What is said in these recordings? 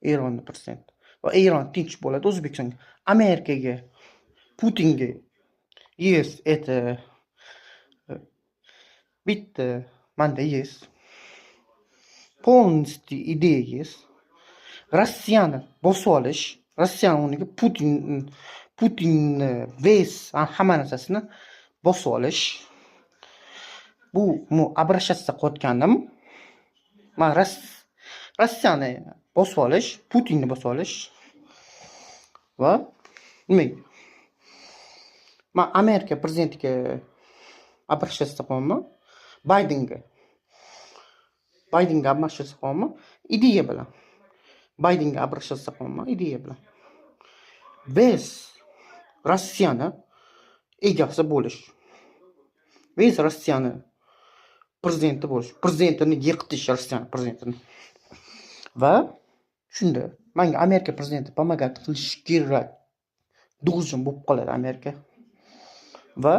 Eronning prezidenti. Va Eron tinch bo'ladi O'zbekistonga. Amerikaga, Putinga есть это bitta manda есть. Полностью ideya есть. Rossiyani bosib olish, Rossiyani o'rniga Putinni hamma narsasini bosib olish. Bu обращаться qilayotganim. Men Rossiyani bosib olish, Putinni bosib olish va nimaga? Men Amerika prezidentiga обращаться qilaman. Baydenga обращаться qilaman. Ideya bilan. Baydenga обращаться qilaman ideya bilan. Biz Rossiyani egasi bo'lish. Biz Rossiyani prezidenti bo'lish. Prezidentini yiqitish Rossiya prezidentini. Va shunda menga Amerika prezidenti помогать qilish kerak. Должен bo'lib qoladi Amerika. Va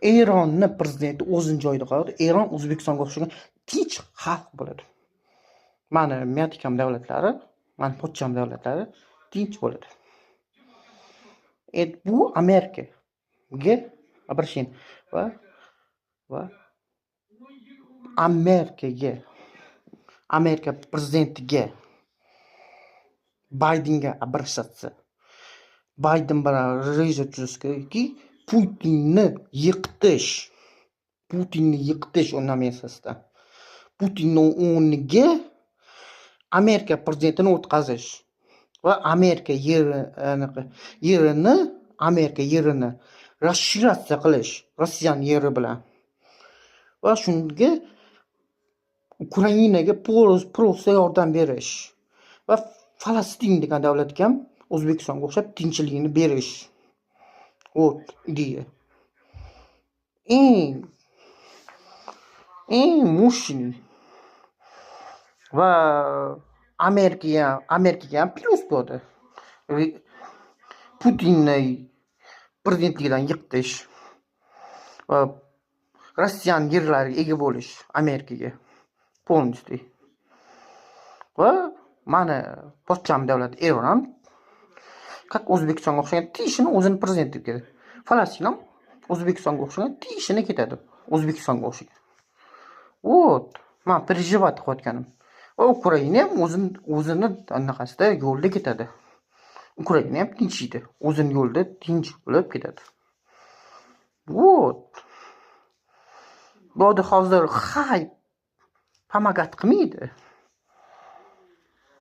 Eronning prezidenti o'zini joyida qoladi. Eron O'zbekistonga o'xshagan tinch xalq bo'ladi. Mani Metikam davlatlari, mani pochcham davlatlari tinch bo'ladi. Bu Amerikaga обращение va Amerika prezidentiga Baydenga обращаться. Bayden bilan reja tuzish kerakki, Putinni yiqitish o'rnamasidan. Putinning o'rniga Amerika prezidentini o'tkazish va Amerika yerini расширяться qilish Rossiyaning yeri bilan. Va shunga Ukrainaga просто yordam berish va Falastin degan davlatga ham O'zbekistonga o'xshab tinchligini berish. Ideya. Eng mushni va Amerikaga ham plyus bo'ldi. Putinni prezidentligidan yiqitish va Rossiyaning yerlariga ega bo'lish Amerikaga полностью. Va mana pochcham davlat Eron как O'zbekistonga o'xshagan tishini o'zini prezidenti ketadi. Falastin ham O'zbekistonga o'xshagan tishini ketadi. O'zbekistonga o'xshagan. Men переживать qilayotganim. Va Ukraina ham o'zini anaqasida yo'lda ketadi. Ukraina ham tinchiydi. O'zini yo'lda tinch bo'lib ketadi. Bu hozir pomogать qilmaydi.